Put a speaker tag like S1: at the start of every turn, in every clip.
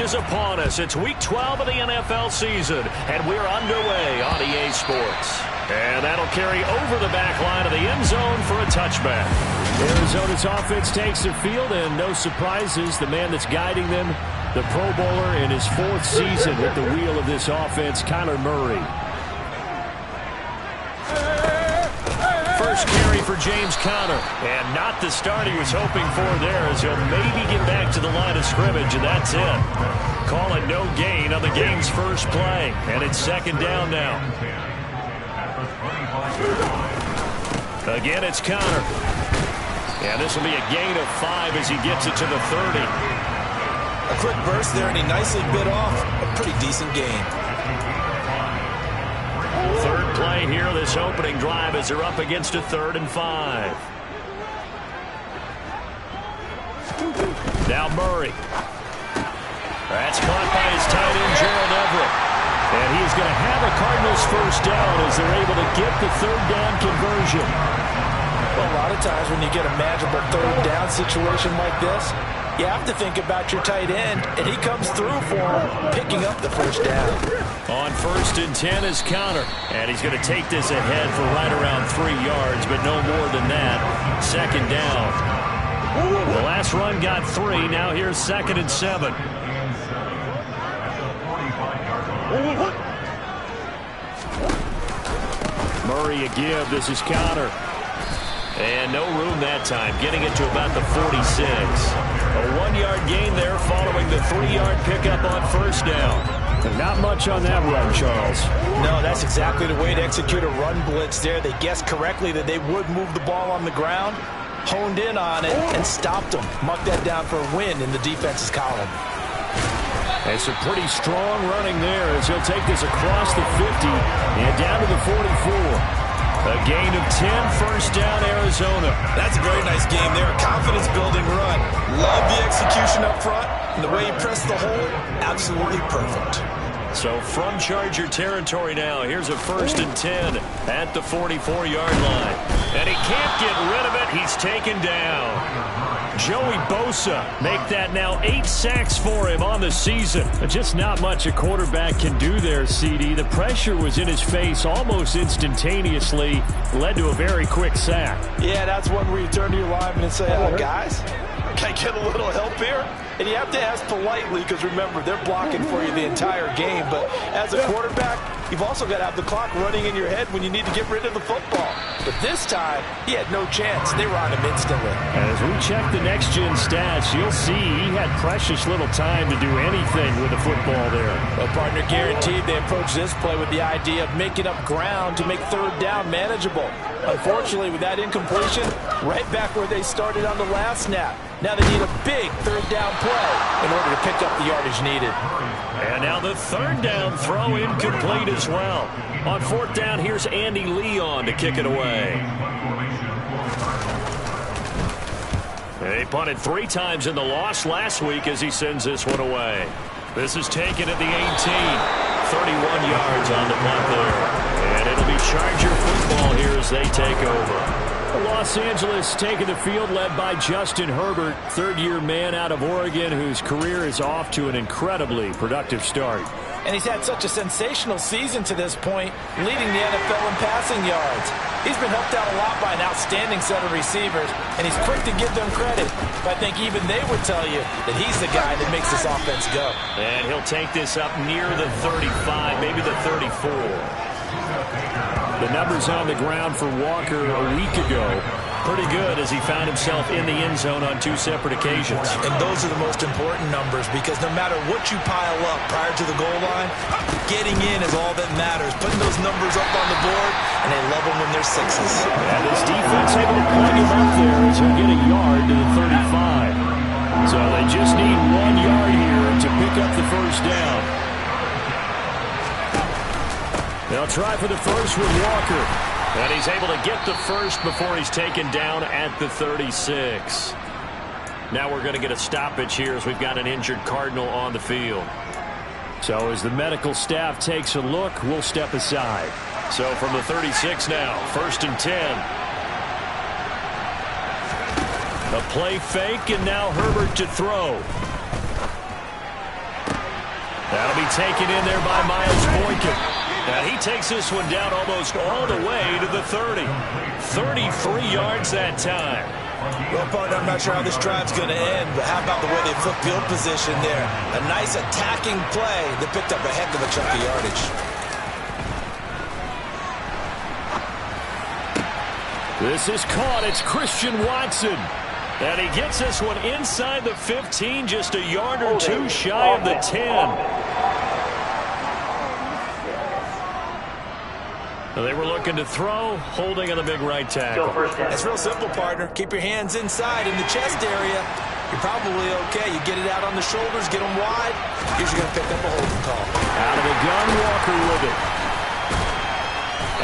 S1: is upon us. It's Week 12 of the NFL season, and we're underway on EA Sports. And that'll carry over the back line of the end zone for a touchback.
S2: Arizona's offense takes the field, and no surprises. The man that's guiding them, the Pro Bowler in his 4th season at the wheel of this offense, Kyler Murray.
S1: First carry for James Conner, and not the start he was hoping for there, as he'll maybe get back to the line of scrimmage, and that's it. Call it no gain on the game's first play, and it's 2nd down now. Again, it's Conner, and this will be a gain of 5 as he gets it to the 30.
S3: A quick burst there, and he nicely bit off a pretty decent gain.
S1: 3rd play here, this opening drive, as they're up against a 3rd and 5. Now Murray. That's caught by his tight end, Gerald Everett. And he's going to have a Cardinals first down as they're able to get the 3rd down conversion.
S3: Well, a lot of times when you get a manageable 3rd down situation like this, you have to think about your tight end, and he comes through for him, picking up the first down.
S1: On 1st and 10 is Conner, and he's going to take this ahead for right around 3 yards, but no more than that. 2nd down. The last run got 3. Now here's 2nd and 7. Murray a give. This is Conner. And no room that time, getting it to about the 46. A 1-yard gain there following the 3-yard pickup on 1st down.
S2: And not much on that run, Charles.
S3: No, that's exactly the way to execute a run blitz there. They guessed correctly that they would move the ball on the ground, honed in on it, and stopped them. Mucked that down for a win in the defense's column.
S2: And some pretty strong running there as he'll take this across the 50 and down to the 44.
S1: A gain of 10, 1st down, Arizona.
S3: That's a very nice game there. A confidence-building run. Love the execution up front. And the way he pressed the hole, absolutely perfect.
S1: So from Charger territory now, here's a 1st and 10 at the 44-yard line. And he can't get rid of it. He's taken down. Joey Bosa make that now 8 sacks for him on the season.
S2: Just not much a quarterback can do there, CD. The pressure was in his face almost instantaneously. Led to a very quick sack.
S3: Yeah, that's one where you turn to your lineman and say, guys, can I get a little help here? And you have to ask politely because, remember, they're blocking for you the entire game. But as a quarterback, you've also got to have the clock running in your head when you need to get rid of the football. But this time, he had no chance. They were on him instantly.
S2: As we check the next-gen stats, you'll see he had precious little time to do anything with the football there.
S3: Well, partner, guaranteed they approached this play with the idea of making up ground to make 3rd down manageable. Unfortunately, with that incompletion, right back where they started on the last snap. Now they need a big 3rd down play in order to pick up the yardage needed.
S1: And now the 3rd down throw incomplete as well. On 4th down, here's Andy Leon to kick it away. They punted 3 times in the loss last week as he sends this one away. This is taken at the 18. 31 yards on the punt there. And it'll be Charger football here as they take over.
S2: Los Angeles taking the field, led by Justin Herbert, 3rd-year man out of Oregon, whose career is off to an incredibly productive start.
S3: And he's had such a sensational season to this point, leading the NFL in passing yards. He's been helped out a lot by an outstanding set of receivers, and he's quick to give them credit. But I think even they would tell you that he's the guy that makes this offense go.
S1: And he'll take this up near the 35, maybe the 34.
S2: The numbers on the ground for Walker a week ago, pretty good as he found himself in the end zone on 2 separate occasions.
S3: And those are the most important numbers because no matter what you pile up prior to the goal line, getting in is all that matters. Putting those numbers up on the board, and they love them when they're 6s.
S2: And this defense able to plug him up there as he'll get a yard to the 35. So they just need 1 yard here to pick up the first down. They'll try for the first with Walker.
S1: And he's able to get the first before he's taken down at the 36. Now we're going to get a stoppage here as we've got an injured Cardinal on the field.
S2: So as the medical staff takes a look, we'll step aside.
S1: So from the 36 now, 1st and 10. A play fake, and now Herbert to throw. That'll be taken in there by Miles Boykin. Now he takes this one down almost all the way to the 30. 33 yards that time.
S3: Well, partner, I'm not sure how this drive's going to end, but how about the way they flip field position there? A nice attacking play that picked up a heck of a chunk of yardage.
S2: This is caught. It's Christian Watson.
S1: And he gets this one inside the 15, just a yard or two shy of the 10. They were looking to throw, holding on the big right tackle.
S3: It's real simple, partner. Keep your hands inside in the chest area. You're probably okay. You get it out on the shoulders, get them wide. Usually going to pick up a holding call.
S2: Out of the gun, Walker with it.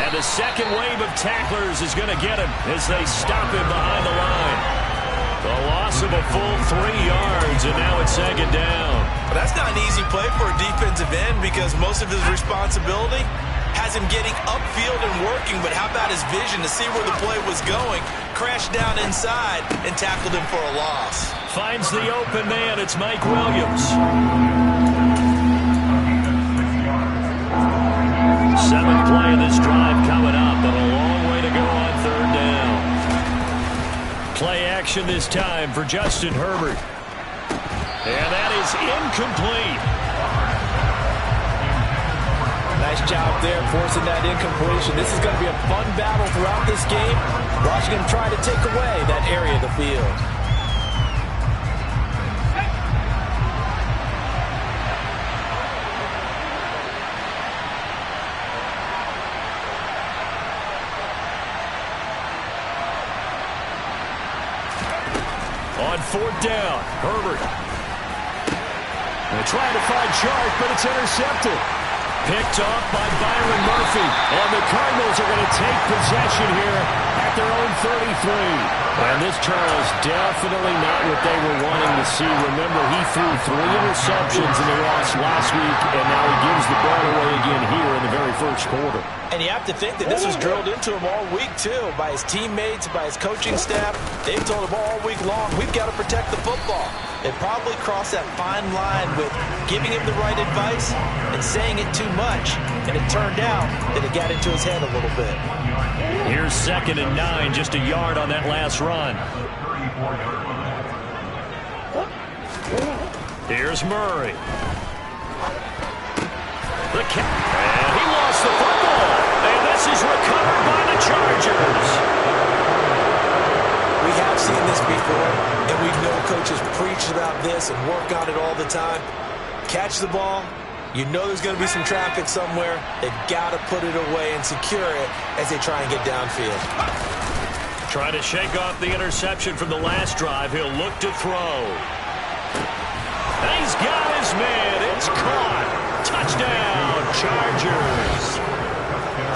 S1: And the second wave of tacklers is going to get him as they stop him behind the line. The loss of a full 3 yards, and now it's second down.
S3: Well, that's not an easy play for a defensive end because most of his responsibility has him getting upfield and working, but how about his vision to see where the play was going, crashed down inside, and tackled him for a loss.
S1: Finds the open man. It's Mike Williams. 7th play of this drive coming up, but a long way to go on third down. Play action this time for Justin Herbert. And that is incomplete.
S3: Nice job there forcing that incompletion. This is going to be a fun battle throughout this game. Watching him try to take away that area of the field.
S1: On 4th down, Herbert. They're trying to find Chark, but it's intercepted. Picked off by Byron Murphy. And the Cardinals are going to take possession here at their own 33. And this, Charles, definitely not what they were wanting to see. Remember, he threw 3 interceptions in the loss last week, and now he gives the ball away again here in the very first quarter.
S3: And you have to think that this was drilled into him all week, too, by his teammates, by his coaching staff. They've told him all week long, we've got to protect the football. They probably crossed that fine line with giving him the right advice and saying it too much. And it turned out that it got into his head a little bit.
S1: Here's 2nd and 9, just a yard on that last run. Here's Murray. And he lost the football. And this is recovered by the Chargers.
S3: We have seen this before, and we know coaches preach about this and work on it all the time. Catch the ball. You know there's going to be some traffic somewhere. They've got to put it away and secure it as they try and get downfield.
S1: Trying to shake off the interception from the last drive. He'll look to throw. And he's got his man. It's caught. Touchdown, Chargers.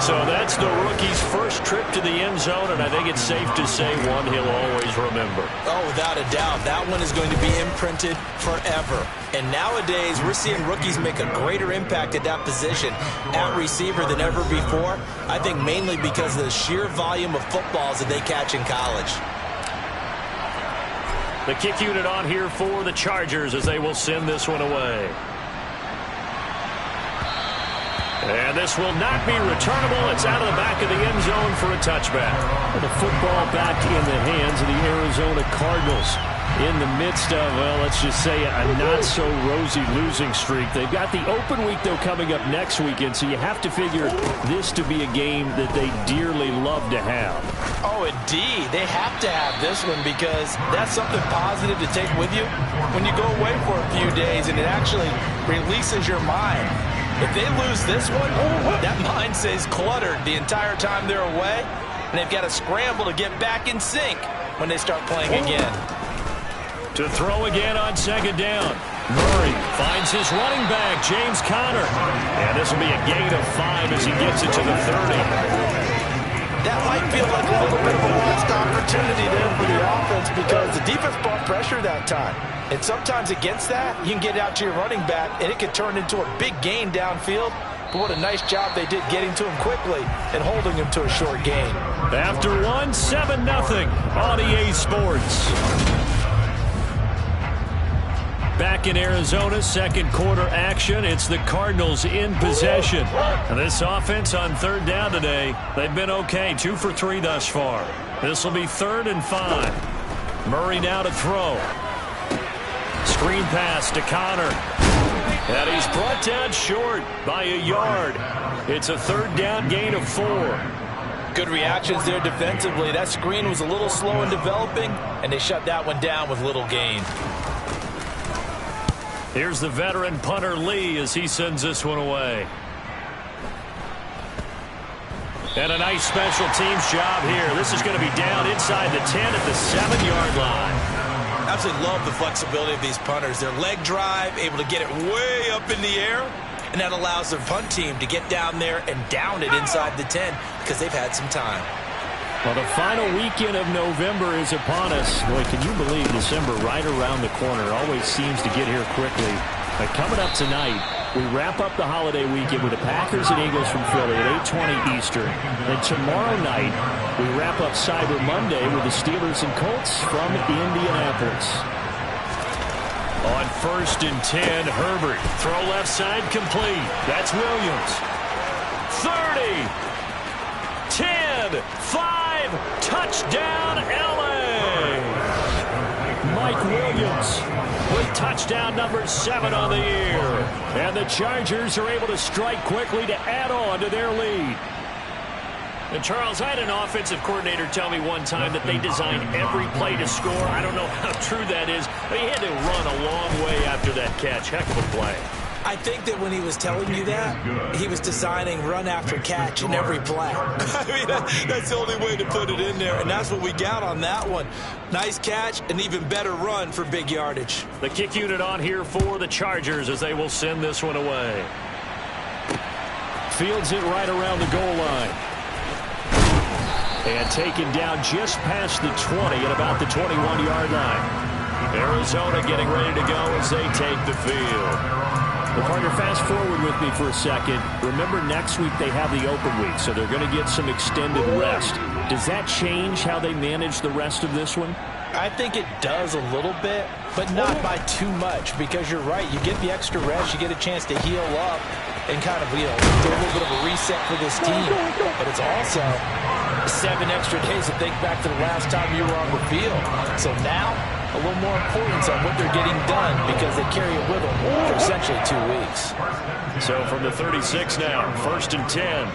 S1: So that's the rookie's first trip to the end zone, and I think it's safe to say one he'll always remember.
S3: Oh, without a doubt. That one is going to be imprinted forever. And nowadays, we're seeing rookies make a greater impact at that position at receiver than ever before. I think mainly because of the sheer volume of footballs that they catch in college.
S1: The kick unit on here for the Chargers as they will send this one away. And this will not be returnable. It's out of the back of the end zone for a touchback.
S2: The football back in the hands of the Arizona Cardinals in the midst of, well, let's just say a not-so-rosy losing streak. They've got the open week, though, coming up next weekend, so you have to figure this to be a game that they dearly love to have.
S3: Oh, indeed. They have to have this one because that's something positive to take with you when you go away for a few days, and it actually releases your mind. If they lose this one, that mind stays cluttered the entire time they're away, and they've got to scramble to get back in sync when they start playing again.
S1: To throw again on 2nd down. Murray finds his running back, James Conner. And this will be a gain of 5 as he gets it to the 30.
S3: That might feel like a little bit of a lost opportunity there for the offense because the defense brought pressure that time. And sometimes against that, you can get out to your running back, and it could turn into a big gain downfield. But what a nice job they did getting to him quickly and holding him to a short gain.
S1: After one, 7-0 on EA Sports. back in Arizona. Second quarter action. It's the Cardinals in possession. And this offense on third down today, they've been okay. 2 for 3 thus far. This will be 3rd and 5. Murray now to throw. Screen pass to Connor. And he's brought down short by a yard. It's a 3rd down gain of 4.
S3: Good reactions there defensively. That screen was a little slow in developing, and they shut that one down with little gain.
S1: Here's the veteran punter Lee as he sends this one away. And a nice special teams job here. This is going to be down inside the 10 at the 7-yard line.
S3: Absolutely love the flexibility of these punters. Their leg drive, able to get it way up in the air, and that allows their punt team to get down there and down it inside the 10 because they've had some time.
S2: Well, the final weekend of November is upon us. Boy, can you believe December right around the corner always seems to get here quickly. But coming up tonight, we wrap up the holiday weekend with the Packers and Eagles from Philly at 8:20 Eastern. Then tomorrow night, we wrap up Cyber Monday with the Steelers and Colts from Indianapolis.
S1: On 1st and 10, Herbert. Throw left side complete. That's Williams. 30. 10. 5. Touchdown, L.A. Mike Williams with touchdown number 7 on the year. And the Chargers are able to strike quickly to add on to their lead. And Charles, I had an offensive coordinator tell me one time that they designed every play to score. I don't know how true that is, but he had to run a long way after that catch. Heck of a play.
S3: I think that when he was telling you that, he was designing run after catch in every play. I mean, that's the only way to put it in there, and that's what we got on that one. Nice catch, an even better run for big yardage.
S1: The kick unit on here for the Chargers as they will send this one away.
S2: Fields it right around the goal line. And taken down just past the 20 at about the 21-yard line.
S1: Arizona getting ready to go as they take the field.
S2: Well, partner, fast forward with me for a second. Remember, next week they have the open week, so they're going to get some extended rest. Does that change how they manage the rest of this one?
S3: I think it does a little bit, but not by too much, because you're right. You get the extra rest, you get a chance to heal up and kind of, do a little bit of a reset for this team. But it's also 7 extra days to think back to the last time you were on the field. So now, a little more importance on what they're getting done because they carry it with them for essentially 2 weeks.
S1: So from the 36 now, 1st and 10.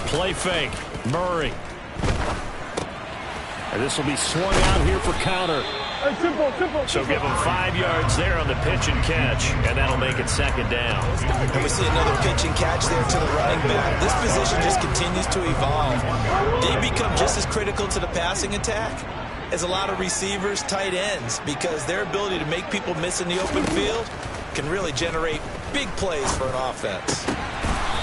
S1: Play fake. Murray.
S2: And this will be swung out here for counter.
S1: So give him 5 yards there on the pitch and catch, and that'll make it 2nd down.
S3: And we see another pitch and catch there to the running back. This position just continues to evolve. They become just as critical to the passing attack as a lot of receivers, tight ends, because their ability to make people miss in the open field can really generate big plays for an offense.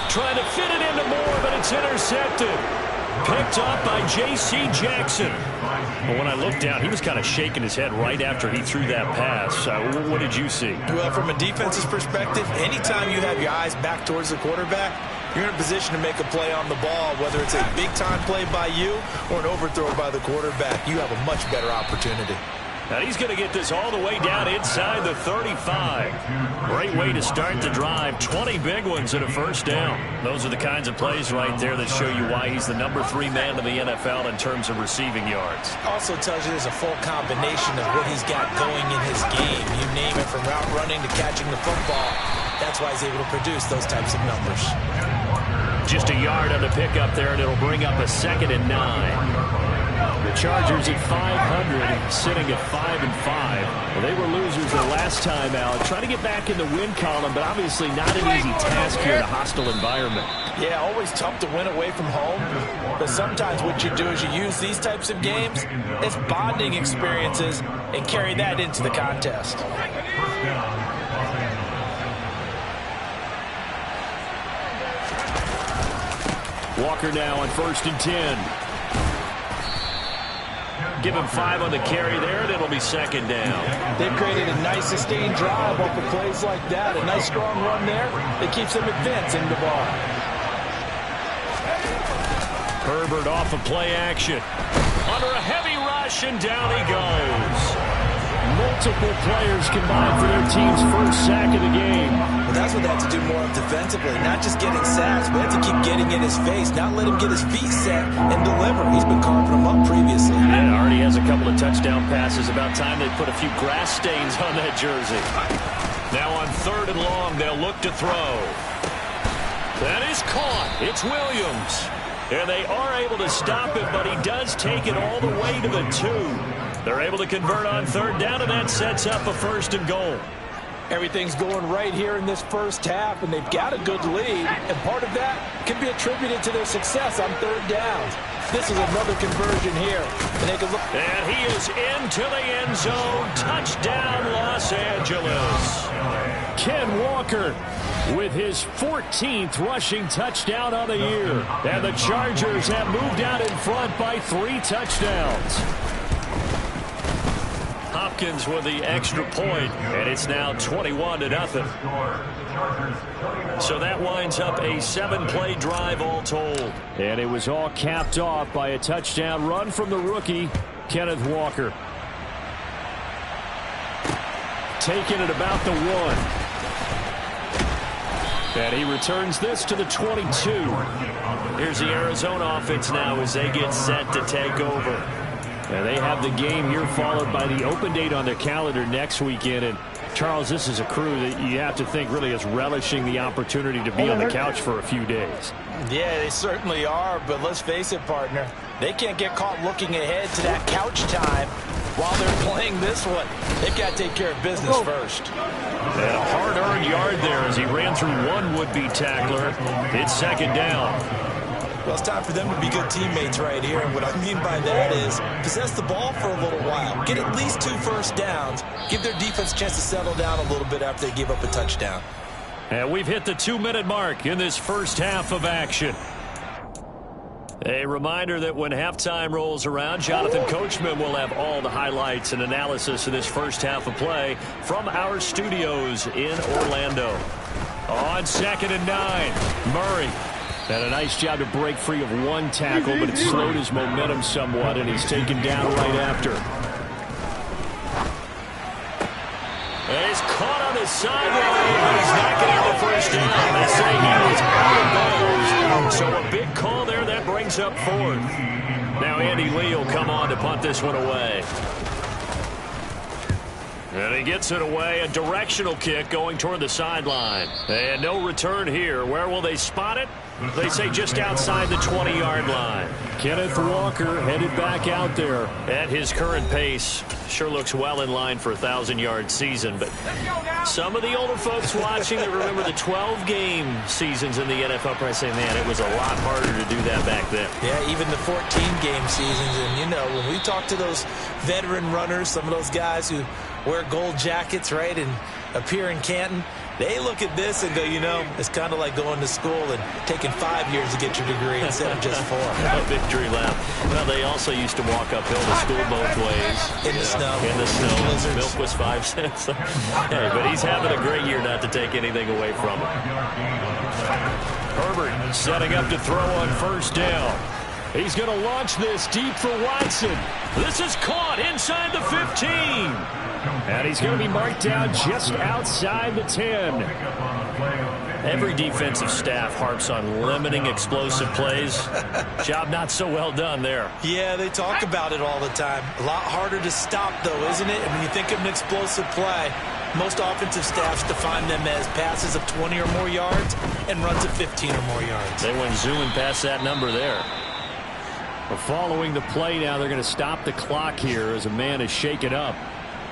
S1: Trying to fit it into Moore, but it's intercepted. Picked up by J.C. Jackson. Well, when I looked down, he was kind of shaking his head right after he threw that pass. What did you see?
S3: Well, from a defense's perspective, anytime you have your eyes back towards the quarterback, you're in a position to make a play on the ball, whether it's a big-time play by you or an overthrow by the quarterback. You have a much better opportunity.
S1: Now he's going to get this all the way down inside the 35. Great way to start the drive. 20 big ones and a 1st down. Those are the kinds of plays right there that show you why he's the number 3 man in the NFL in terms of receiving yards.
S3: Also tells you there's a full combination of what he's got going in his game. You name it, from route running to catching the football. That's why he's able to produce those types of numbers.
S1: Just a yard on the pickup there, and it'll bring up a 2nd and 9.
S2: The Chargers at 500, sitting at 5-5. Well, they were losers the last time out. Trying to get back in the win column, but obviously not an easy task here in a hostile environment.
S3: Yeah, always tough to win away from home. But sometimes what you do is you use these types of games as bonding experiences and carry that into the contest.
S2: Walker now on 1st and 10.
S1: Give him 5 on the carry there, and it'll be 2nd down.
S3: They've created a nice sustained drive off of plays like that. A nice strong run there that keeps them advancing the ball.
S1: Herbert off of play action. Under a heavy rush. rushing down he goes.
S2: Multiple players combined for their team's first sack of the game.
S3: Well, that's what they have to do more of defensively. Not just getting sacks, but have to keep getting in his face. Not let him get his feet set and deliver. He's been carving them up previously.
S2: Yeah, already has a couple of touchdown passes. About time they put a few grass stains on that jersey.
S1: Now on 3rd and long, they'll look to throw. That is caught. It's Williams. And they are able to stop it, but he does take it all the way to the 2. They're able to convert on 3rd down, and that sets up a 1st and goal.
S3: Everything's going right here in this first half, and they've got a good lead, and part of that can be attributed to their success on 3rd downs. This is another conversion here. And they can look.
S1: And he is into the end zone. Touchdown, Los Angeles.
S2: Ken Walker with his 14th rushing touchdown on the year. And the Chargers have moved out in front by 3 touchdowns.
S1: Hopkins with the extra point, and it's now 21-0. So that winds up a 7-play drive all told.
S2: And it was all capped off by a touchdown run from the rookie, Kenneth Walker. Taking it about the 1. And he returns this to the 22.
S1: Here's the Arizona offense now as they get set to take over.
S2: And they have the game here followed by the open date on their calendar next weekend. And, Charles, this is a crew that you have to think really is relishing the opportunity to be on the couch for a few days.
S3: Yeah, they certainly are. But let's face it, partner, they can't get caught looking ahead to that couch time while they're playing this one. They've got to take care of business first.
S1: And a hard-earned yard there as he ran through one would-be tackler. It's 2nd down.
S3: Well, it's time for them to be good teammates right here. And what I mean by that is possess the ball for a little while. Get at least 2 first downs. Give their defense a chance to settle down a little bit after they give up a touchdown.
S1: And we've hit the 2-minute mark in this first half of action. A reminder that when halftime rolls around, Jonathan Coachman will have all the highlights and analysis of this first half of play from our studios in Orlando. On 2nd and 9, Murray.
S2: And a nice job to break free of 1 tackle, but it slowed his momentum somewhat, and he's taken down right after.
S1: And he's caught on the sideline, but he's not getting the first down. They say he was out of bounds. So a big call there that brings up 4th. Now Andy Lee will come on to punt this one away. And he gets it away, a directional kick going toward the sideline. And no return here. Where will they spot it? They say just outside the 20-yard line.
S2: Kenneth Walker headed back out there.
S1: At his current pace, sure looks well in line for a 1,000-yard season. But some of the older folks watching that remember the 12-game seasons in the NFL probably say, man, it was a lot harder to do that back then.
S3: Yeah, even the 14-game seasons. And, you know, when we talk to those veteran runners, some of those guys who wear gold jackets, right, and appear in Canton, they look at this and go, you know, it's kind of like going to school and taking 5 years to get your degree instead of just 4.
S1: A victory lap. Well, they also used to walk uphill to school both ways.
S3: In the snow.
S1: In the snow.
S3: Blizzards.
S1: Milk was 5 cents. Hey, but he's having a great year not to take anything away from him. Herbert setting up to throw on 1st down.
S2: He's going to launch this deep for Watson.
S1: This is caught inside the 15.
S2: And he's going to be marked down just outside the 10.
S1: Every defensive staff harps on limiting explosive plays. Job not so well done there.
S3: Yeah, they talk about it all the time. A lot harder to stop, though, isn't it? And when you think of an explosive play, most offensive staffs define them as passes of 20 or more yards and runs of 15 or more yards.
S1: They went zooming past that number there.
S2: Following the play now, they're going to stop the clock here as a man is shaken up.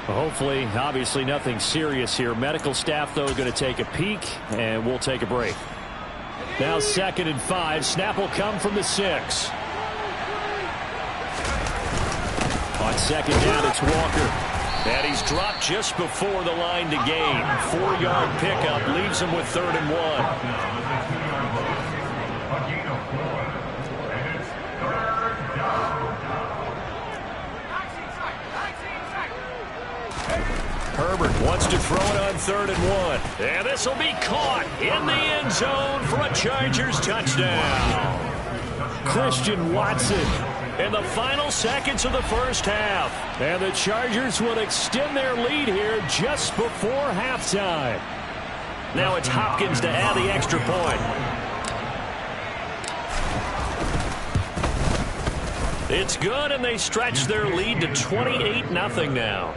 S2: Hopefully, obviously nothing serious here. Medical staff, though, going to take a peek, and we'll take a break. Now 2nd and 5. Snap will come from the 6. On 2nd down, it's Walker.
S1: And he's dropped just before the line to gain. 4-yard pickup leaves him with 3rd and 1. Herbert wants to throw it on 3rd and 1. And this will be caught in the end zone for a Chargers touchdown.
S2: Christian Watson in the final seconds of the first half. And the Chargers will extend their lead here just before halftime.
S1: Now it's Hopkins to add the extra point. It's good, and they stretch their lead to 28-0 now.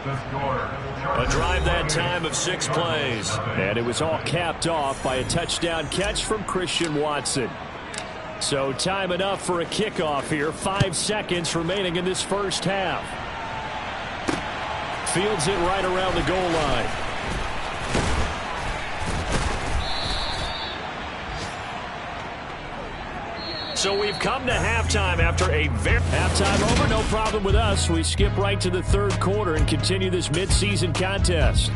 S1: A drive that time of 6 plays.
S2: And it was all capped off by a touchdown catch from Christian Watson. So time enough for a kickoff here. 5 seconds remaining in this first half. Fields it right around the goal line.
S1: So we've come to halftime after a very...
S2: Halftime over, no problem with us. We skip right to the third quarter and continue this midseason contest.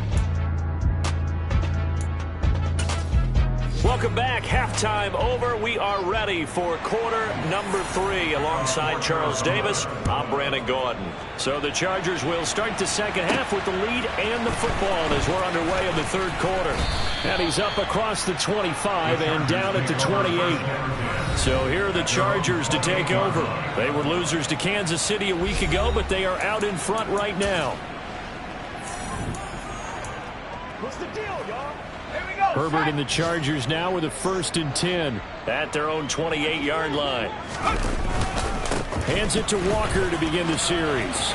S1: Welcome back. Halftime over. We are ready for quarter number 3. Alongside Charles Davis, I'm Brandon Gordon.
S2: So the Chargers will start the second half with the lead and the football as we're underway in the third quarter. And he's up across the 25 and down at the 28. So here are the Chargers to take over. They were losers to Kansas City a week ago, but they are out in front right now.
S4: What's the deal, y'all?
S2: Herbert and the Chargers now with a 1st and 10.
S1: At their own 28-yard line.
S2: Hands it to Walker to begin the series.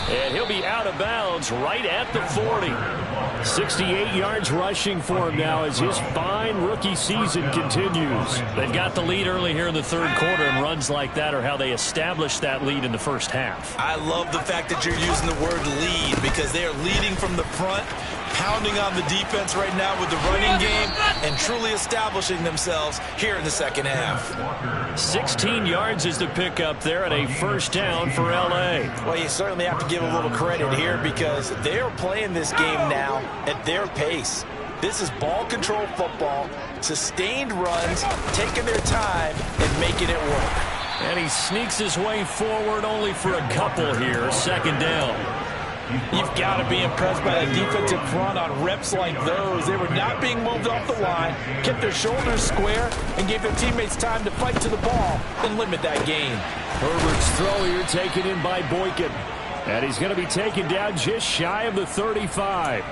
S1: And he'll be out of bounds right at the 40.
S2: 68 yards rushing for him now as his fine rookie season continues.
S1: They've got the lead early here in the third quarter, and runs like that are how they established that lead in the first half.
S3: I love the fact that you're using the word lead because they are leading from the front, pounding on the defense right now with the running game, and truly establishing themselves here in the second half.
S1: 16 yards is the pickup there and a first down for L.A.
S3: Well, you certainly have to give a little credit here because they're playing this game now at their pace. This is ball control football, sustained runs, taking their time and making it work.
S1: And he sneaks his way forward only for a couple here. Second down.
S3: You've got to be impressed by the defensive front on reps like those. They were not being moved off the line, kept their shoulders square, and gave their teammates time to fight to the ball and limit that gain.
S2: Herbert's throw here taken in by Boykin. And he's going to be taken down just shy of the 35.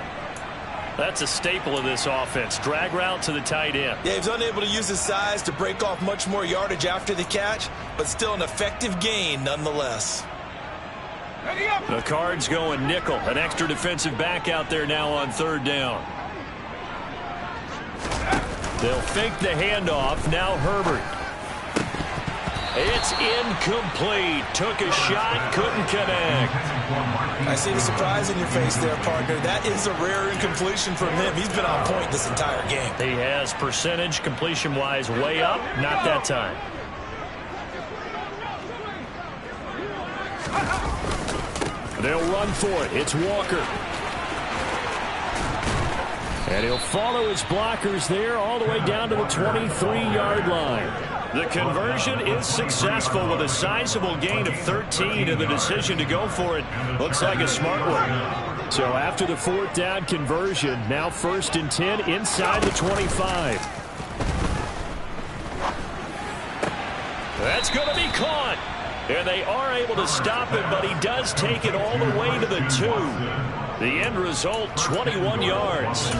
S1: That's a staple of this offense. Drag route to the tight end.
S3: Yeah, he's unable to use his size to break off much more yardage after the catch, but still an effective gain nonetheless.
S1: The Cards going nickel. An extra defensive back out there now on third down. They'll fake the handoff. Now Herbert. It's incomplete. Took a shot, couldn't connect.
S3: I see the surprise in your face there, partner. That is a rare incompletion from him. He's been on point this entire game.
S1: He has percentage completion-wise way up. Not that time.
S2: They'll run for it. It's Walker. And he'll follow his blockers there all the way down to the 23-yard line.
S1: The conversion is successful with a sizable gain of 13, and the decision to go for it looks like a smart one.
S2: So after the 4th down conversion, now 1st and 10 inside the 25.
S1: That's going to be caught. And they are able to stop it, but he does take it all the way to the 2. The end result, 21 yards.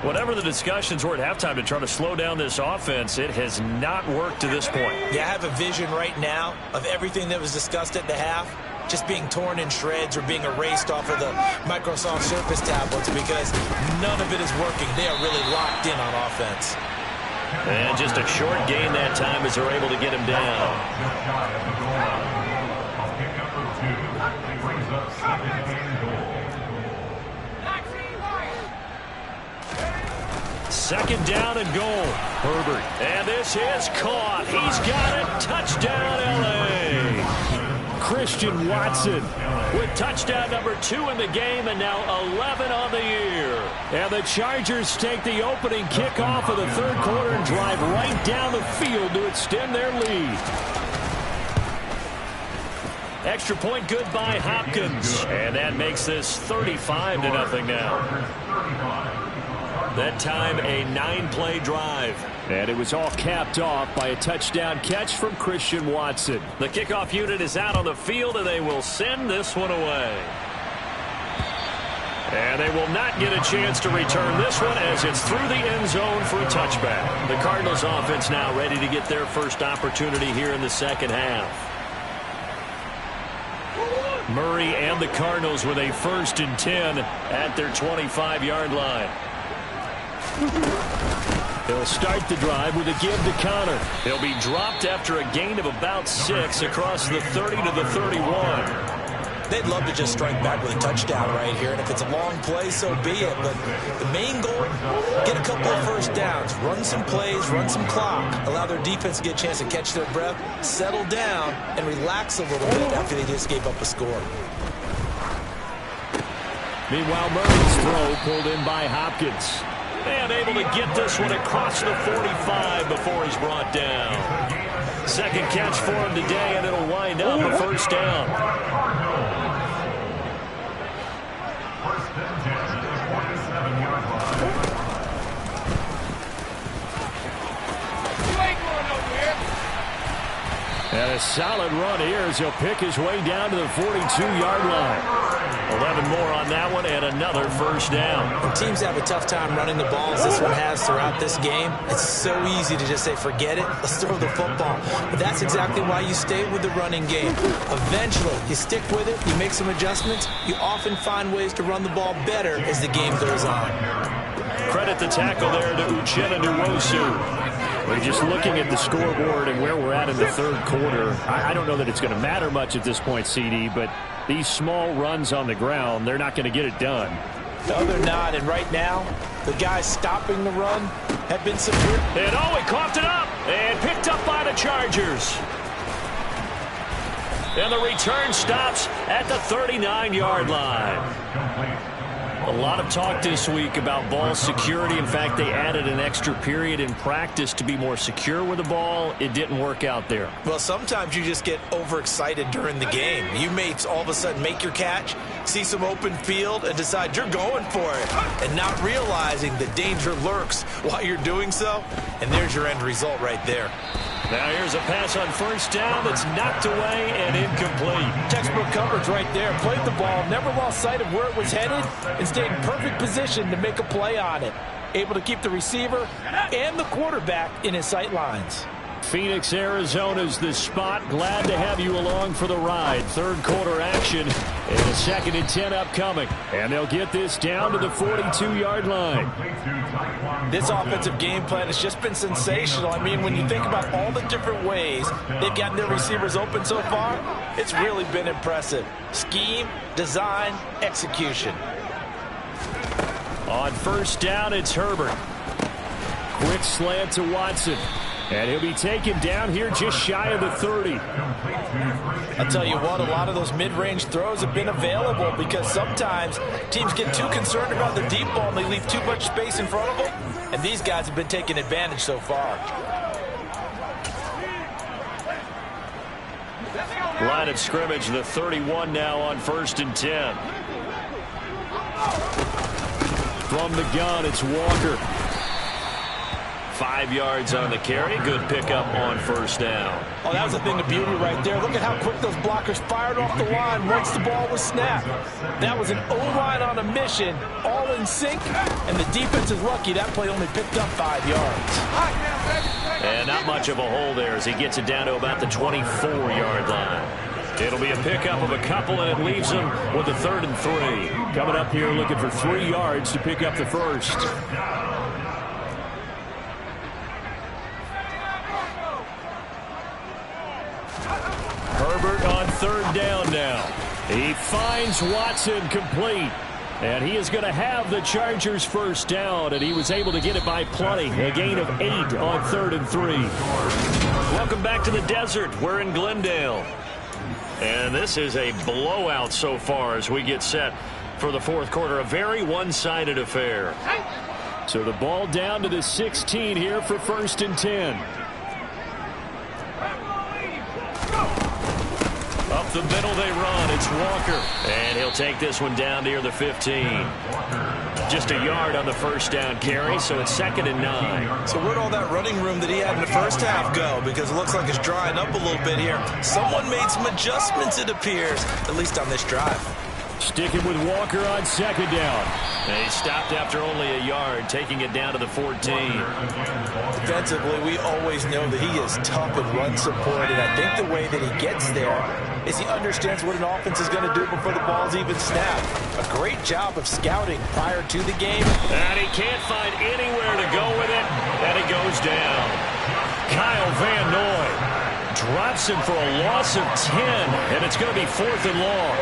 S1: Whatever the discussions were at halftime to try to slow down this offense, it has not worked to this point.
S3: Yeah, I have a vision right now of everything that was discussed at the half just being torn in shreds or being erased off of the Microsoft Surface tablets because none of it is working. They are really locked in on offense.
S1: And just a short gain that time as they're able to get him down. Second down and goal. Herbert. And this is caught. He's got it. Touchdown, L.A.
S2: Christian Watson
S1: with touchdown number 2 in the game and now 11 on the year.
S2: And the Chargers take the opening kickoff of the third quarter and drive right down the field to extend their lead.
S1: Extra point good by Hopkins. And that makes this 35-0 now. That time a 9-play drive.
S2: And it was all capped off by a touchdown catch from Christian Watson.
S1: The kickoff unit is out on the field, and they will send this one away. And they will not get a chance to return this one as it's through the end zone for a touchback. The Cardinals offense now ready to get their first opportunity here in the second half. Murray and the Cardinals with a 1st and 10 at their 25-yard line. He'll start the drive with a give to Connor. He'll be dropped after a gain of about 6 across the 30 to the 31.
S3: They'd love to just strike back with a touchdown right here, and if it's a long play, so be it. But the main goal, get a couple of first downs, run some plays, run some clock, allow their defense to get a chance to catch their breath, settle down, and relax a little bit after they just gave up a score.
S2: Meanwhile, Murray's throw pulled in by Hopkins.
S1: And able to get this one across the 45 before he's brought down. Second catch for him today, and it'll wind up a 1st down.
S2: And a solid run here as he'll pick his way down to the 42-yard line.
S1: 11 more on that one and another 1st down.
S3: When teams have a tough time running the ball as this one has throughout this game, it's so easy to just say, forget it, let's throw the football. But that's exactly why you stay with the running game. Eventually, you stick with it, you make some adjustments, you often find ways to run the ball better as the game goes on.
S1: Credit the tackle there to Uchenna Nwosu.
S2: We're just looking at the scoreboard and where we're at in the 3rd quarter. I don't know that it's going to matter much at this point, CD, but these small runs on the ground, they're not going to get it done.
S3: No, they're not. And right now, the guys stopping the run have been severe.
S1: And he coughed it up and picked up by the Chargers. And the return stops at the 39-yard line. A lot of talk this week about ball security. In fact, they added an extra period in practice to be more secure with the ball. It didn't work out there.
S3: Well, sometimes you just get overexcited during the game. You may all of a sudden make your catch, see some open field, and decide you're going for it, and not realizing the danger lurks while you're doing so. And there's your end result right there.
S1: Now here's a pass on 1st down that's knocked away and incomplete.
S3: Textbook coverage right there. Played the ball, never lost sight of where it was headed, and stayed in perfect position to make a play on it. Able to keep the receiver and the quarterback in his sight lines.
S2: Phoenix, Arizona's the spot. Glad to have you along for the ride. 3rd quarter action and a 2nd and 10 upcoming. And they'll get this down to the 42-yard line.
S3: This offensive game plan has just been sensational. I mean, when you think about all the different ways they've gotten their receivers open so far, it's really been impressive. Scheme, design, execution.
S2: On 1st down, it's Herbert. Quick slant to Watson. And he'll be taken down here just shy of the 30.
S3: I'll tell you what, a lot of those mid-range throws have been available because sometimes teams get too concerned about the deep ball and they leave too much space in front of them. And these guys have been taking advantage so far.
S1: Line of scrimmage, the 31 now on 1st and 10.
S2: From the gun, it's Walker.
S1: 5 yards on the carry. Good pickup on 1st down.
S3: Oh, that was a thing of beauty right there. Look at how quick those blockers fired off the line once the ball was snapped. That was an O-line on a mission, all in sync, and the defense is lucky that play only picked up 5 yards.
S1: And not much of a hole there as he gets it down to about the 24-yard line. It'll be a pickup of a couple, and it leaves him with a 3rd and 3.
S2: Coming up here looking for 3 yards to pick up the 1st. Herbert on 3rd down now. He finds Watson complete. And he is going to have the Chargers' 1st down, and he was able to get it by plenty. A gain of 8 on 3rd and 3.
S1: Welcome back to the desert. We're in Glendale. And this is a blowout so far as we get set for the 4th quarter. A very one-sided affair.
S2: So the ball down to the 16 here for 1st and 10.
S1: Up the middle they run. It's Walker. And he'll take this one down near the 15. just a yard on the first down carry, so it's 2nd and 9.
S3: So where'd all that running room that he had in the first half go? Because it looks like it's drying up a little bit here. Someone made some adjustments, it appears, at least on this drive.
S2: Sticking with Walker on 2nd down.
S1: And he stopped after only a yard, taking it down to the 14.
S3: Defensively, we always know that he is tough in run support, and I think the way that he gets there is he understands what an offense is going to do before the ball's even snapped. A great job of scouting prior to the game.
S1: And he can't find anywhere to go with it, and he goes down. Kyle Van Noy drops him for a loss of 10, and it's going to be 4th and long.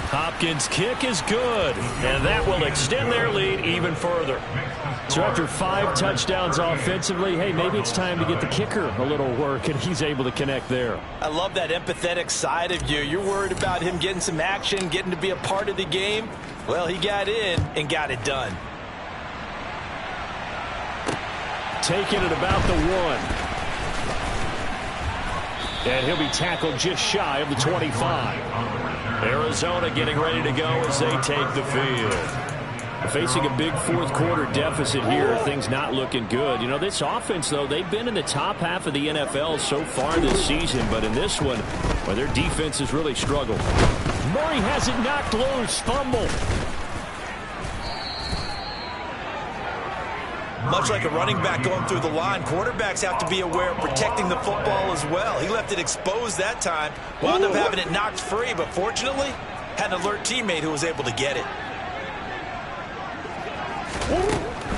S1: Hopkins' kick is good, and that will extend their lead even further.
S2: So after 5 touchdowns offensively, hey, maybe it's time to get the kicker a little work, and he's able to connect there.
S3: I love that empathetic side of you. You're worried about him getting some action, getting to be a part of the game. Well, he got in and got it done.
S2: Taking it about the 1. And he'll be tackled just shy of the 25.
S1: Arizona getting ready to go as they take the field.
S2: Facing a big fourth quarter deficit here, things not looking good. You know, this offense, though, they've been in the top half of the NFL so far this season, but in this one, well, their defense has really struggled. Murray has it knocked loose, fumble.
S3: Much like a running back going through the line, quarterbacks have to be aware of protecting the football as well. He left it exposed that time, wound up having it knocked free, but fortunately, had an alert teammate who was able to get it.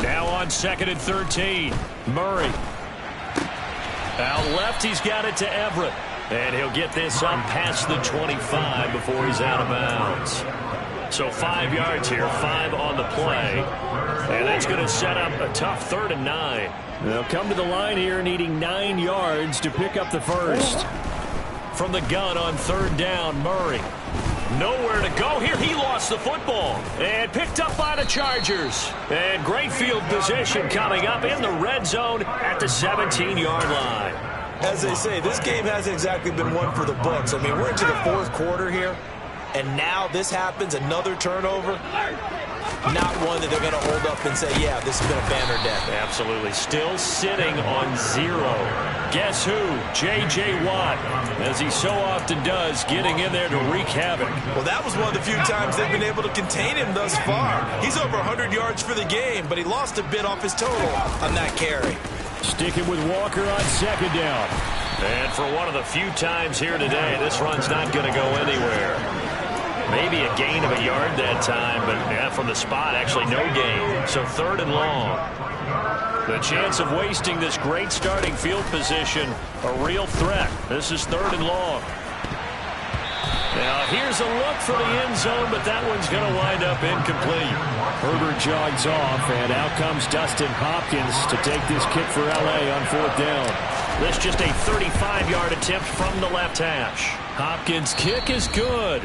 S1: Now on 2nd and 13, Murray. Out left, he's got it to Everett. And he'll get this up past the 25 before he's out of bounds. So 5 yards here, 5 on the play. And that's going to set up a tough 3rd and 9.
S2: They'll come to the line here needing 9 yards to pick up the first.
S1: From the gun on 3rd down, Murray. Nowhere to go here. He lost the football. And picked up by the Chargers. And great field position coming up in the red zone at the 17-yard line.
S3: As they say, this game hasn't exactly been one for the books. I mean, we're into the fourth quarter here. And now this happens, another turnover. Not one that they're going to hold up and say, yeah, this has been a banner day.
S1: Absolutely. Still sitting on 0. Guess who? J.J. Watt, as he so often does, getting in there to wreak havoc.
S3: Well, that was one of the few times they've been able to contain him thus far. He's over 100 yards for the game, but he lost a bit off his total on that carry.
S2: Sticking with Walker on 2nd down.
S1: And for one of the few times here today, this run's not going to go anywhere. Maybe a gain of a yard that time, but yeah, from the spot, actually no gain. So 3rd and long. The chance of wasting this great starting field position, a real threat. This is 3rd and long. Now here's a look for the end zone, but that one's going to wind up incomplete.
S2: Herbert jogs off, and out comes Dustin Hopkins to take this kick for L.A. on 4th down.
S1: This just a 35-yard attempt from the left hash. Hopkins' kick is good.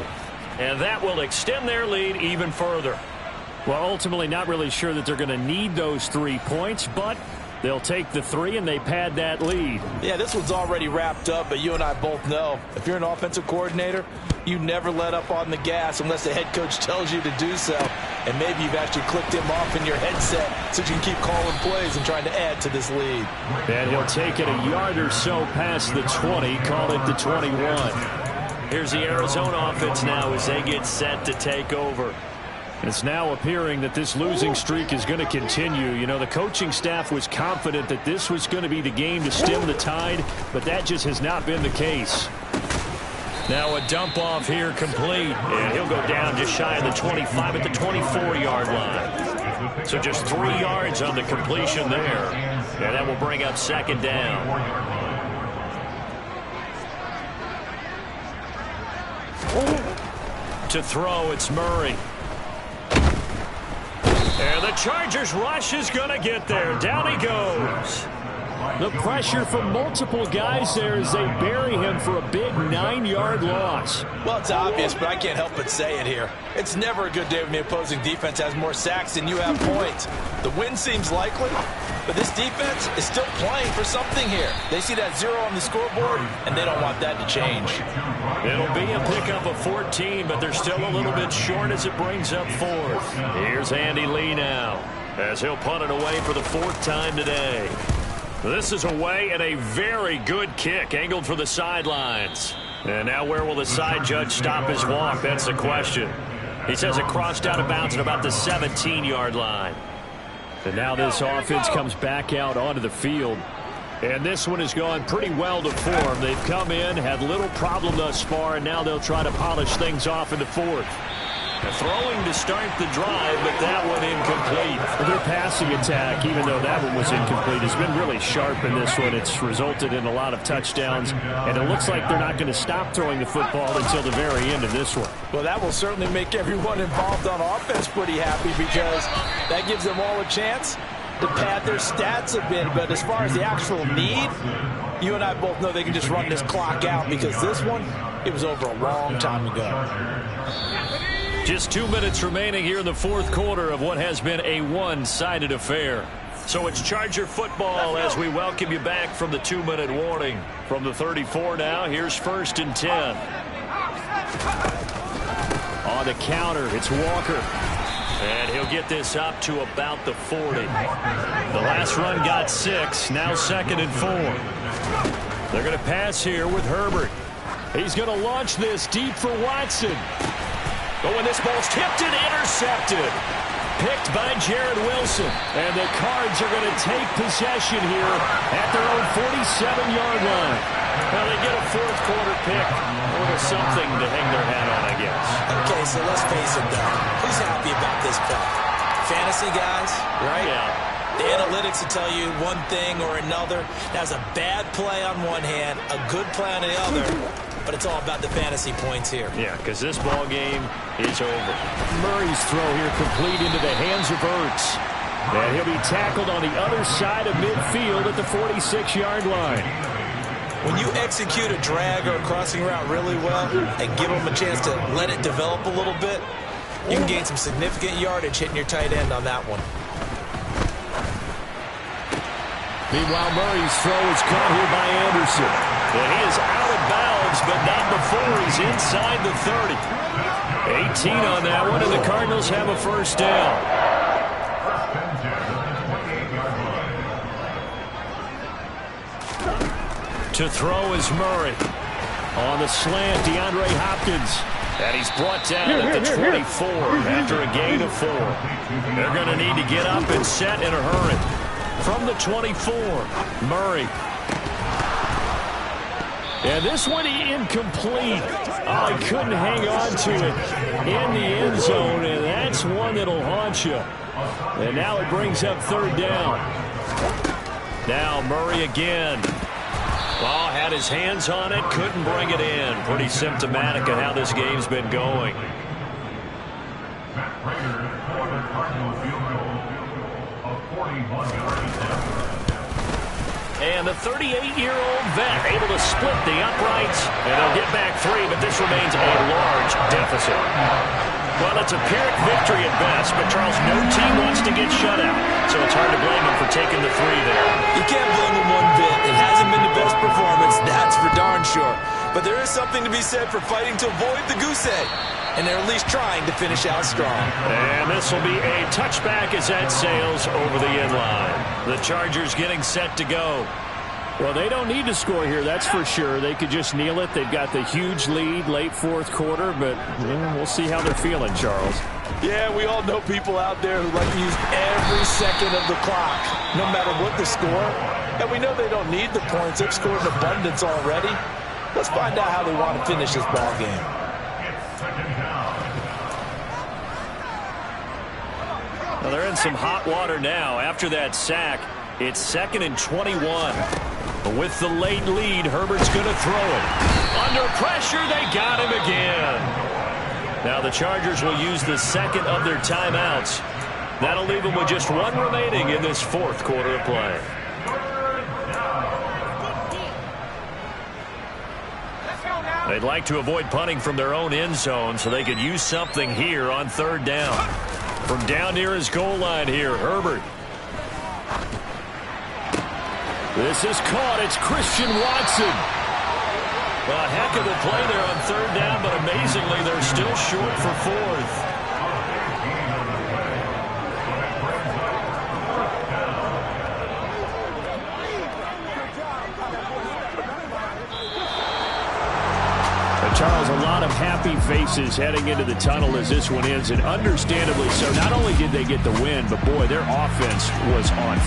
S1: And that will extend their lead even further.
S2: Well, ultimately not really sure that they're going to need those 3 points, but they'll take the 3 and they pad that lead.
S3: Yeah, this one's already wrapped up, but you and I both know if you're an offensive coordinator, you never let up on the gas unless the head coach tells you to do so. And maybe you've actually clicked him off in your headset so you can keep calling plays and trying to add to this lead.
S2: And he'll take it a yard or so past the 20, call it the 21.
S1: Here's the Arizona offense now as they get set to take over.
S2: It's now appearing that this losing streak is going to continue. You know, the coaching staff was confident that this was going to be the game to stem the tide, but that just has not been the case.
S1: Now a dump off here complete, and he'll go down just shy of the 25 at the 24-yard line. So just 3 yards on the completion there, and that will bring up 2nd down. To throw, it's Murray. And the Chargers rush is going to get there. Down he goes.
S2: The pressure from multiple guys there as they bury him for a big 9-yard loss.
S3: Well, it's obvious, but I can't help but say it here. It's never a good day when the opposing defense has more sacks than you have points. The win seems likely, But this defense is still playing for something here. They see that 0 on the scoreboard, and they don't want that to change.
S1: It'll be a pickup of 14, but they're still a little bit short as it brings up 4th. Here's Andy Lee now, as he'll punt it away for the 4th time today. This is away and a very good kick, angled for the sidelines. And now where will the side judge stop his walk? That's the question. He says it crossed out of bounds at about the 17-yard line.
S2: And now this offense comes back out onto the field. And this one has gone pretty well to form. They've come in, had little problem thus far, and now they'll try to polish things off into 4th.
S1: Throwing to start the drive, but that one incomplete.
S2: Their passing attack, even though that one was incomplete, has been really sharp in this one. It's resulted in a lot of touchdowns, and it looks like they're not going to stop throwing the football until the very end of this one.
S3: Well, that will certainly make everyone involved on offense pretty happy, because that gives them all a chance to pad their stats a bit. But as far as the actual need, you and I both know they can just run this clock out, because this one, it was over a long time ago.
S1: Just 2 minutes remaining here in the 4th quarter of what has been a one-sided affair. So it's Charger football as we welcome you back from the 2-minute warning. From the 34 now, here's 1st and 10.
S2: On the counter, it's Walker.
S1: And he'll get this up to about the 40. The last run got 6, now 2nd and 4. They're going to pass here with Herbert. He's going to launch this deep for Watson. Oh, and this ball's tipped and intercepted. Picked by Jared Wilson. And the Cards are going to take possession here at their own 47-yard line. Well, they get a 4th quarter pick. A little something to hang their hat on, I guess.
S3: Okay, so let's face it, though. Who's happy about this play? Fantasy guys, right?
S1: Yeah.
S3: The analytics will tell you one thing or another. That's a bad play on one hand, a good play on the other. But it's all about the fantasy points here.
S1: Yeah, because this ball game is over.
S2: Murray's throw here complete into the hands of Ertz. And he'll be tackled on the other side of midfield at the 46-yard line.
S3: When you execute a drag or a crossing route really well and give them a chance to let it develop a little bit, you can gain some significant yardage hitting your tight end on that one.
S2: Meanwhile, Murray's throw is caught here by Anderson.
S1: And he is out of bounds, but not before he's inside the 30. 18 on that one, and the Cardinals have a 1st down. To throw is Murray.
S2: On the slant, DeAndre Hopkins.
S1: And he's brought down at the 24 after a gain of 4. They're going to need to get up and set in a hurry. From the 24, Murray.
S2: And this one incomplete. Oh, he couldn't hang on to it in the end zone, and that's one that'll haunt you. And now it brings up 3rd down.
S1: Now Murray again. Ball had his hands on it, couldn't bring it in. Pretty symptomatic of how this game's been going. And the 38-year-old vet able to split the uprights. And they'll get back 3, but this remains a large deficit. Well, it's a Pyrrhic victory at best, but Charles, no team wants to get shut out. So it's hard to blame him for taking the 3 there.
S3: You can't blame him one bit. It hasn't been the best performance, that's for darn sure. But there is something to be said for fighting to avoid the goose egg. And they're at least trying to finish out strong.
S1: And this will be a touchback as that sails over the end line. The Chargers getting set to go.
S2: Well, they don't need to score here, that's for sure. They could just kneel it. They've got the huge lead, late 4th quarter, but we'll see how they're feeling, Charles.
S3: Yeah, we all know people out there who like to use every second of the clock, no matter what the score. And we know they don't need the points. They've scored in abundance already. Let's find out how they want to finish this ball game.
S1: Well, they're in some hot water now. After that sack, it's 2nd and 21. With the late lead, Herbert's going to throw it. Under pressure, they got him again. Now the Chargers will use the 2nd of their timeouts. That'll leave them with just 1 remaining in this 4th quarter of play. They'd like to avoid punting from their own end zone so they could use something here on 3rd down. From down near his goal line here, Herbert.
S2: This is caught. It's Christian Watson.
S1: A heck of a play there on third down, but amazingly, they're still short for fourth.
S2: Charles, a lot of happy faces heading into the tunnel as this one ends, and understandably so. Not only did they get the win, but boy, their offense was on.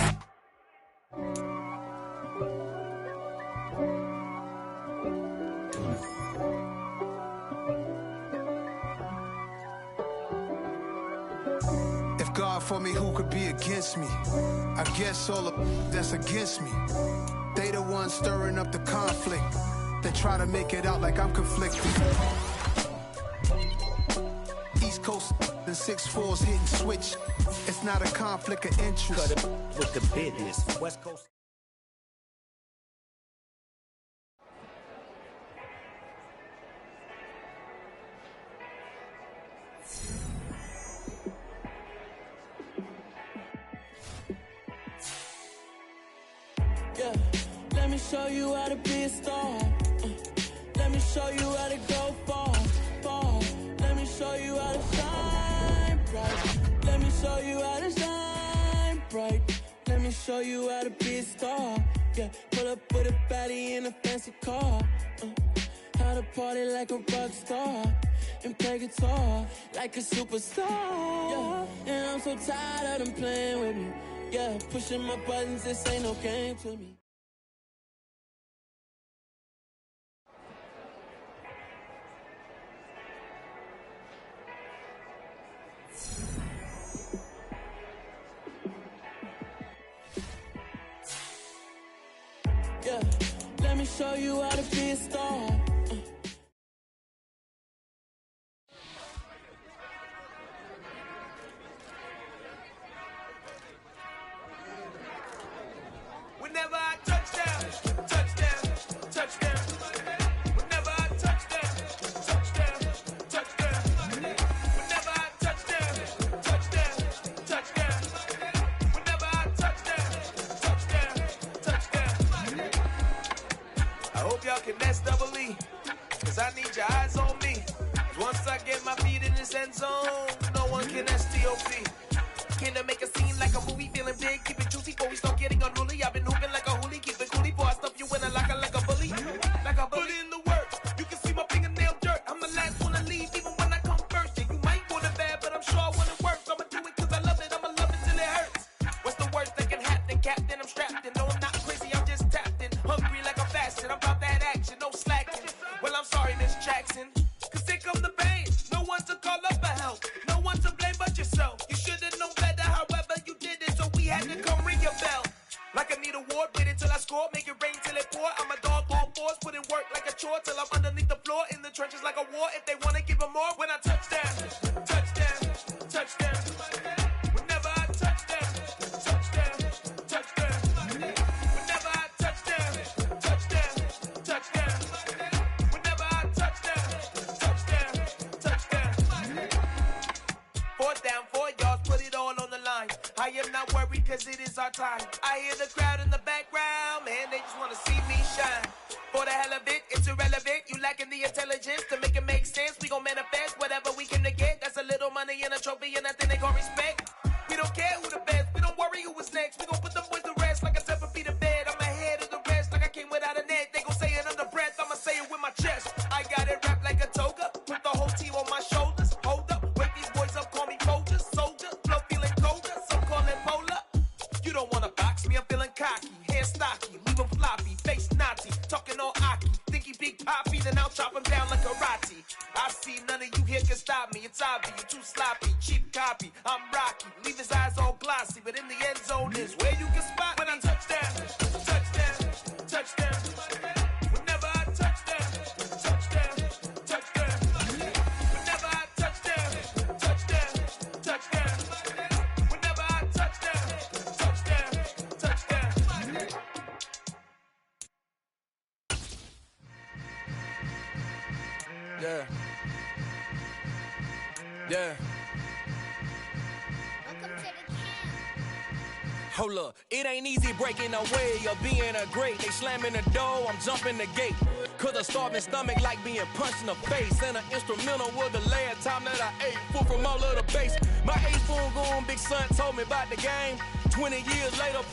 S5: If God for me, who could be against me? I guess all of that's against me. They the ones stirring up the conflict. They try to make it out like I'm conflicted. East Coast, the 6'4's hitting switch. It's not a conflict of interest.
S6: Cut it with the business. West Coast.
S7: Yeah, let me show you how to be a star. Let me show you how to go far, far. Let me show you how to shine bright. Let me show you how to shine bright. Let me show you how to be a star. Yeah, pull up with a baddie in a fancy car. How to party like a rock star and play guitar like a superstar. Yeah, and I'm so tired of them playing with me. Yeah, pushing my buttons, this ain't no game to me. Yeah, let me show you how to be a star.
S8: Whenever I touchdown, touchdown, touchdown. Whenever I touchdown, touchdown, touchdown. Whenever I touchdown, touchdown, touchdown. Whenever I touchdown, touchdown. I hope y'all can nest double E, 'cause I need your eyes on me. Once I get my feet in this end zone, no one can STOP. Can I make a scene like a movie, feeling big, keep it juicy before we start getting unruly. I've been hooping like a hoolie, keep it coolie before I stuff you in a locker like a bully. Like a bully in the work, you can see my fingernail dirt. I'm the last one to leave, even when I come first. Yeah, you might want it bad, but I'm sure I want it worse. I'ma do it 'cause I love it, I'ma love it till it hurts. What's the worst that can happen, Captain? I'm strapped in, no I'm not crazy, I'm just tapped in. Hungry like I'm fasting, I'm about that action, no slacking. Well, I'm sorry, Miss Jackson, 'cause here come the pain. No one to call up for help, no one to blame but yourself. You should've known better, however you did it, so we had to come ring your bell. Like I need a ward, wait until I score, make it rain till it pour. I'm a dog on force, put in work like a chore till I'm underneath the floor, in the trenches like a war. If they wanna give them more, when I touchdown, touchdown, touchdown. Whenever I touchdown, touchdown, touchdown. Whenever I touchdown, touchdown, touchdown. Whenever I touchdown, touchdown, touchdown. 4th down, 4 yards, put it all on the line. I am not worried 'cause it is our time. I hear the crowd in the background, man, they just wanna see me shine. For the hell of it, it's irrelevant. You lacking the intelligence to make it make sense. We gon' manifest whatever we came to get. That's a little money and a trophy and nothing they gon' respect. We don't care who the best, we don't worry who was next. We gon' put them boys to rest like a 7 feet of bed. I'm ahead of the rest like I came without a net. They gon' say it under breath, I'ma say it with my chest. I got it wrapped like a toga, put the whole team on my shoulders. Hold up, wake these boys up, call me soldier, soldier. Flow feeling colder, some call it polar. You don't wanna box me, I'm feeling cocky. Hair stocky, leave him floppy, face naughty. Talking all aki, think he big poppy, then I'll chop him down like karate. I see none of you here can stop me. It's obvious, you too sloppy, cheap copy. I'm Rocky, leave his eyes all glossy, but in the end zone is where you can spot when I touchdown, touchdown, touchdown. Whenever I touchdown, touchdown, touchdown. Whenever I touchdown, touchdown, touchdown. Whenever I touchdown, touchdown, touchdown.
S9: Yeah. Yeah. Hold up. It ain't easy breaking away or being a great. They slamming the door, I'm jumping the gate. Cause a starving stomach like being punched in the face. And an instrumental was the last time that I ate food from all of the base. My 8-spoon goon big son told me about the game. 20 years later,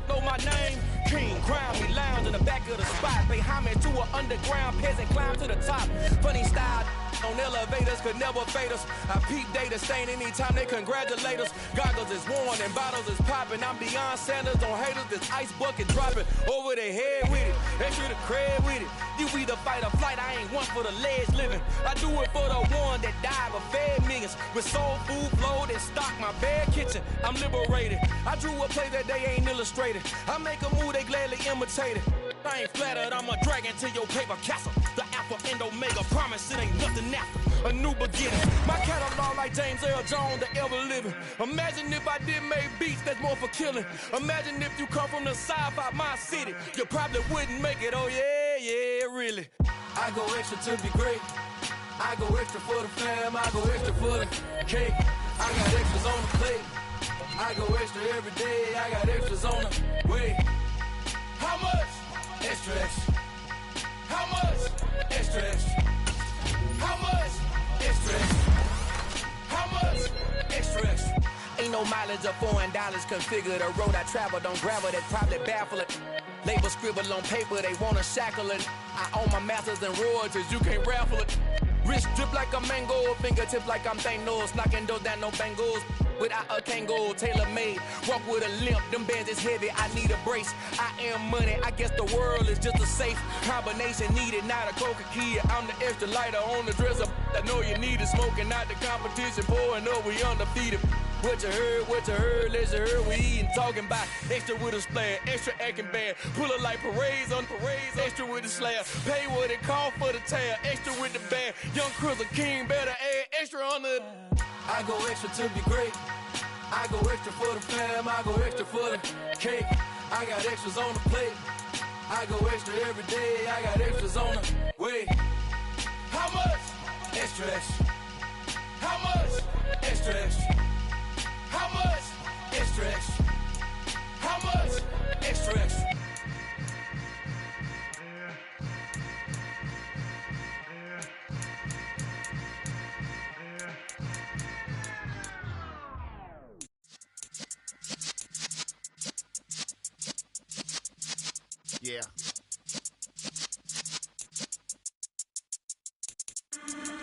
S9: know my name. King, crown me, lounge in the back of the spot. Pay homage to an underground peasant, climb to the top. Funny style on elevators could never fade us. I peep data stain anytime they congratulate us. Goggles is worn and bottles is popping. I'm beyond Sanders on haters, this ice bucket dropping over their head with it. Extra the cred with it. You either fight or flight, I ain't one for the ledge living. I do it for the one that died but fed millions. With soul food flowed and stocked my bad kitchen. I'm liberated. I drew a play that they ain't illustrated. I make a move they gladly imitated. I ain't flattered, I'm a dragon to your paper castle. The Alpha and Omega, promise it ain't nothing after. A new beginning. My catalog like James Earl Jones, the ever living. Imagine if I did make beats that's more for killing. Imagine if you come from the sci-fi, my city. You probably wouldn't make it, oh yeah, really. I go extra to be great. I go extra for the fam, I go extra for the cake. I got extras on the plate. I go extra every day, I got extras on the way. How much? Extra, extra. How much? Extra, extra. How much? Extra, extra. How much? Extra, extra. Ain't no mileage of $4 configure the road I travel. Don't gravel that probably baffle it. Label scribble on paper, they wanna shackle it. I own my masters and royalties, you can't raffle it. Wrist drip like a mango, fingertip like I'm Thanos. Knocking doors down, no bangles. Without a Kango, tailor-made. Walk with a limp, them bands is heavy, I need a brace. I am money, I guess the world is just a safe combination needed, not a coca key. I'm the extra lighter on the dresser. I know you need it, smoking out the competition, pouring up, we undefeated. What you heard, let's you heard, we eating, talking about extra with a splash, extra acting bad, pull it like parades on parades, extra with the slab, pay what it cost for the tab, extra with the band, young Chris a king, better add extra on the. I go extra to be great, I go extra for the fam, I go extra for the cake, I got extras on the plate, I go extra every day, I got extras on the way. How much? Extra, extra. How much? Extra, extra. How much? Extra, extra. How much? Extra, extra.
S10: Yeah.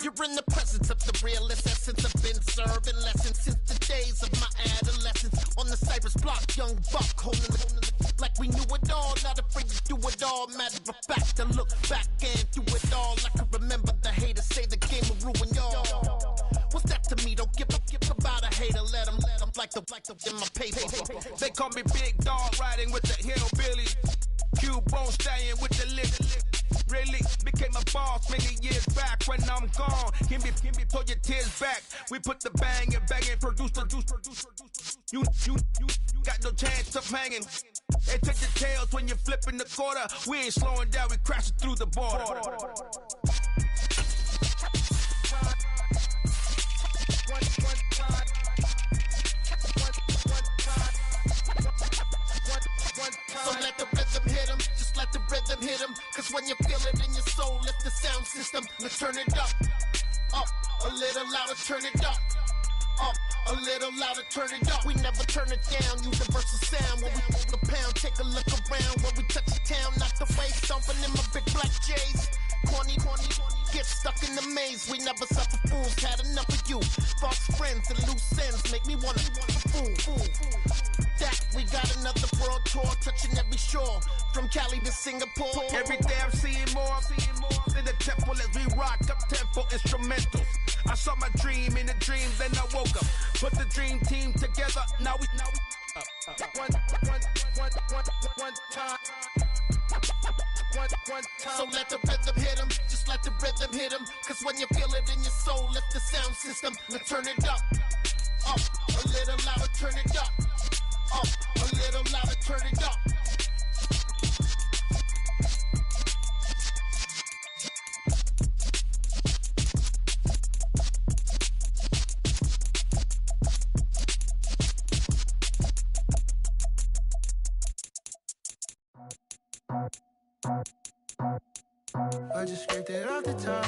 S10: You're in the presence of the realest essence. I've been serving lessons since the days of my adolescence. On the Cypress block, young buck holding it like we knew it all. Not afraid to do it all. Matter of fact, to look back and do it all. I can remember the haters say the game will ruin y'all. What's that to me? Don't give about a hater. Let them like the in my paper.
S8: They call me Big Dog, riding with the hillbilly. Q-Bone staying with the lick. Really became a boss many years back. When I'm gone, give me, pull your tears back. We put the bang and produce. You got no chance of hanging. They take the tails when you're flipping the quarter. We ain't slowing down, we crashing through the border.
S10: So let the rhythm hit him, just let the rhythm hit him. Cause when you feel it in your soul, lift the sound system. Let's turn it up, a little louder, turn it up, a little louder, turn it up. We never turn it down, universal sound. When we move the pound, take a look around. When we touch the town, knock the way, stomping in my big black J's. Corny, get stuck in the maze. We never suffer fools, had enough of you. False friends and loose ends make me wanna fool. That we got another world tour, touching every shore, from Cali to Singapore.
S8: Every day I'm seeing more in the temple as we rock up tempo instrumentals. I saw my dream in the dream, then I woke up. Put the dream team together, now we one time.
S10: So let the rhythm hit him, just let the rhythm hit him. Cause when you feel it in your soul, lift the sound system. Now turn it up, a little louder, turn it up, a little louder, turn it up.
S5: scripted off the top.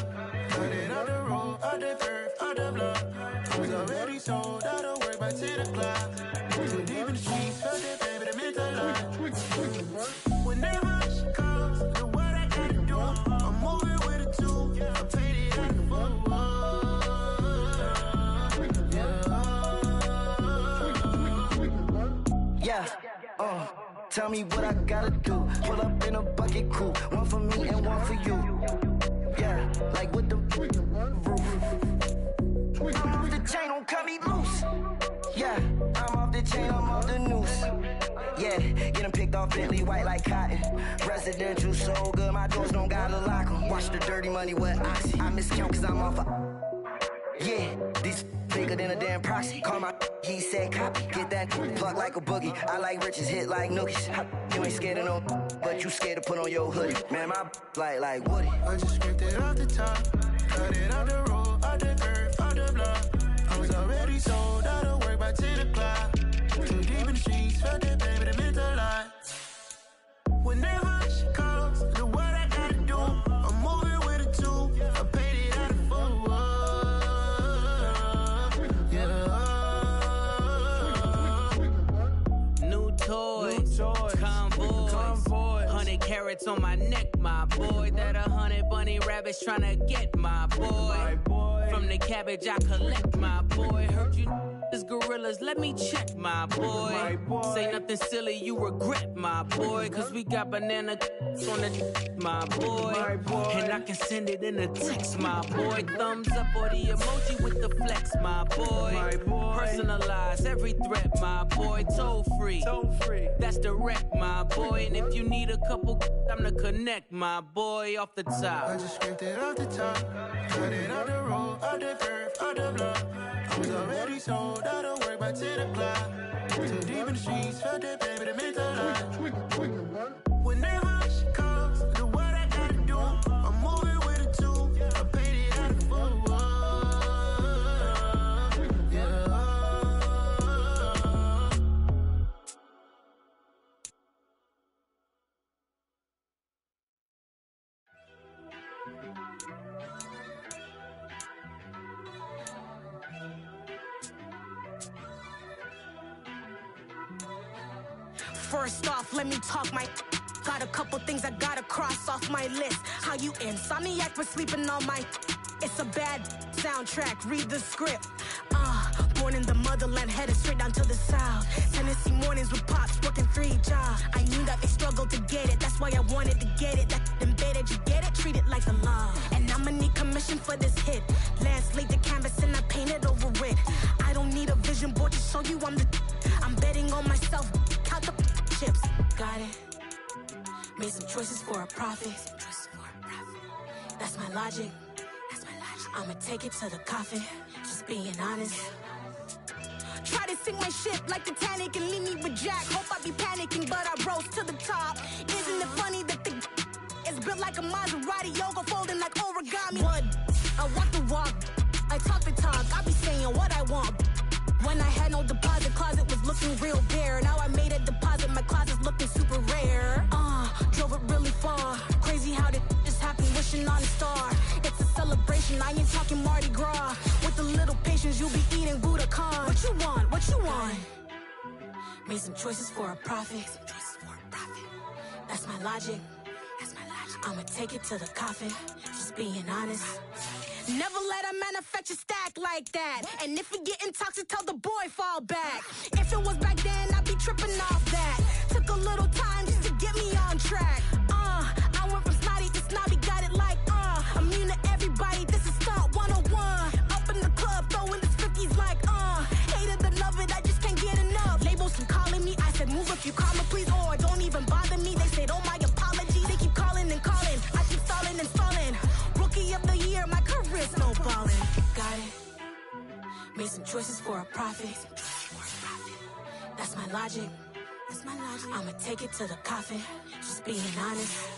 S5: Cut it off the road, off the curve, off the block. I was already sold out of work by 10 o'clock. Too deep in the streets, felt that baby, the mental lie. Whenever she calls, know what I gotta do. I'm moving with a two. I paid it out the full.
S11: Yeah, tell me what I gotta do. Pull up in a bucket crew, one for me and one for you. Yeah, like with the roof. I'm off the chain, don't cut me loose. Yeah, I'm off the chain, I'm off the noose. Yeah, getting picked off Bentley, white like cotton. Residential so good, my doors don't gotta lock 'em. Watch the dirty money with Oxy. I miscount cause I'm off a... Yeah, these bigger than a damn proxy. Call my he said copy. Get that plug like a boogie. I like riches, hit like nookies. You ain't scared of no, but you scared to put on your hoodie. Man, my like Woody.
S5: I just scraped it off the top. Cut it off the road, off the curve, off the block. I was already sold out of work by 10 o'clock. Too deep in the streets, felt that baby, the mental lie. Whenever she calls, know what I gotta do. I'm moving with a two. I paid it out of full.
S7: Toys, convoys, 100 carats on my neck, my boy. That 100 bunny rabbits tryna get my boy. From the cabbage I collect, my boy. Heard you is gorillas, let me check, my boy. Say nothing silly, you regret, my boy. Cause we got banana on the my boy. And I can send it in a text, my boy. Thumbs up or the emoji with the flex, my boy. Personalize every threat, my boy. Toll free. That's direct, my boy. And if you need a couple, I'm the connect, my boy, off the top.
S5: I just scraped it off the top. Cut it off the road, off the curve, off the block. I was already sold out of work by 10 o'clock. Too deep in the streets, felt that baby, the mental lie. Whenever she calls, know what I gotta do. I'm moving with a two. I paid it out of full.
S12: First off, let me talk my... Got a couple things I gotta cross off my list. How you insomniac for sleeping on my... It's a bad soundtrack, read the script. Born in the motherland, headed straight down to the south. Tennessee mornings with pops, working 3 jobs. I knew that they struggled to get it, that's why I wanted to get it. That embedded, you get it, treat it like a law. And I'ma need commission for this hit. Last laid the canvas and I painted over it. I don't need a vision board to show you I'm the... I'm betting on myself, count the chips. Got it. Made some choices for a profit. That's my logic. I'ma take it to the coffin. Just being honest. Try to sink my ship like Titanic and leave me with Jack. Hope I be panicking, but I rose to the top. Isn't it funny that the is built like a Maserati, yoga folding like origami? What? I walk the walk. I talk the talk. I be saying what I want. When I had no deposit, closet was looking real bare. Now I made a deposit, my closet's looking super rare. Drove it really far. Crazy how did this happen, wishing on a star. It's a celebration, I ain't talking Mardi Gras. With a little patience, you'll be eating Budokan. What you want? What you want? Made some choices for a profit. That's my logic. I'ma take it to the coffin. Just being honest. Never let a manufacture stack like that. And if we getting toxic, tell the boy fall back. If it was back then, I'd be tripping off that. Took a little time just to get me on track. I went from snotty to snobby, got it like, I'm immune to everybody, this is stunt 101. Up in the club, throwing the 50s like, hate it, and love it, I just can't get enough. Labels from calling me, I said, move if you call me, please, or don't even bother me. They said, oh, my apology, they keep calling and calling. I keep stalling and stalling. Rookie of the year, my career's snowballing. Got it. Made some choices for a profit. That's my logic. I'ma take it to the coffin. Just being honest.